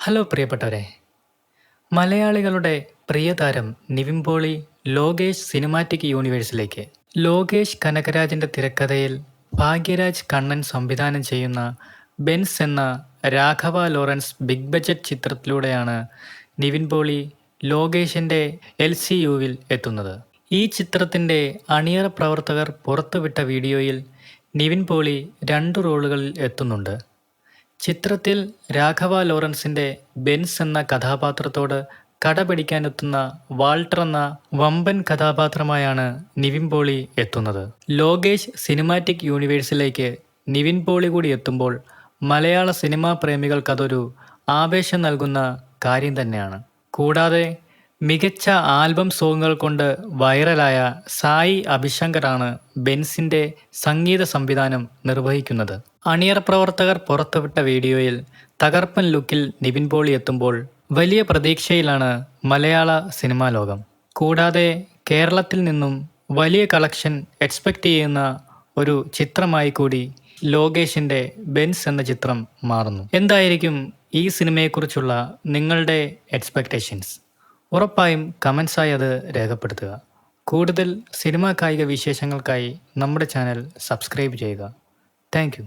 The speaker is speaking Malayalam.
ഹലോ പ്രിയപ്പെട്ടവരെ, മലയാളികളുടെ പ്രിയതാരം നിവിൻ പോളി ലോകേഷ് സിനിമാറ്റിക് യൂണിവേഴ്സിലേക്ക്. ലോകേഷ് കനകരാജിൻ്റെ തിരക്കഥയിൽ ഭാഗ്യരാജ് കണ്ണൻ സംവിധാനം ചെയ്യുന്ന ബെൻസ് എന്ന രാഘവ ലോറൻസ് ബിഗ് ബജറ്റ് ചിത്രത്തിലൂടെയാണ് നിവിൻ പോളി ലോകേഷിൻ്റെ LCUവിൽ എത്തുന്നത്. ഈ ചിത്രത്തിൻ്റെ അണിയറ പ്രവർത്തകർ പുറത്തുവിട്ട വീഡിയോയിൽ നിവിൻ പോളി 2 റോളുകളിൽ എത്തുന്നുണ്ട്. ചിത്രത്തിൽ രാഘവ ലോറൻസിന്റെ ബെൻസ് എന്ന കഥാപാത്രത്തോട് കടപിടിക്കാനെത്തുന്ന വാൾട്ടർ എന്ന വമ്പൻ കഥാപാത്രമായാണ് നിവിൻ പോളി എത്തുന്നത്. ലോകേഷ് സിനിമാറ്റിക് യൂണിവേഴ്സിലേക്ക് നിവിൻ പോളി കൂടി എത്തുമ്പോൾ മലയാള സിനിമാ പ്രേമികൾക്കതൊരു ആവേശം നൽകുന്ന കാര്യം തന്നെയാണ്. കൂടാതെ മികച്ച ആൽബം സോങ്ങുകൾ കൊണ്ട് വൈറലായ സായി അഭിശങ്കറാണ് ബെൻസിന്റെ സംഗീത സംവിധാനം നിർവഹിക്കുന്നത്. അണിയറ പ്രവർത്തകർ പുറത്തുവിട്ട വീഡിയോയിൽ തകർപ്പൻ ലുക്കിൽ നിവിൻ പോളി എത്തുമ്പോൾ വലിയ പ്രതീക്ഷയിലാണ് മലയാള സിനിമാ ലോകം. കൂടാതെ കേരളത്തിൽ നിന്നും വലിയ കളക്ഷൻ എക്സ്പെക്റ്റ് ചെയ്യുന്ന ഒരു ചിത്രമായി കൂടി ലോകേഷിന്റെ ബെൻസ് എന്ന ചിത്രം മാറുന്നു. എന്തായിരിക്കും ഈ സിനിമയെക്കുറിച്ചുള്ള നിങ്ങളുടെ എക്സ്പെക്റ്റേഷൻസ്? ഉറപ്പായും കമൻസായി അത് രേഖപ്പെടുത്തുക. കൂടുതൽ സിനിമാ കായിക വിശേഷങ്ങൾക്കായി നമ്മുടെ ചാനൽ സബ്സ്ക്രൈബ് ചെയ്യുക. Thank you.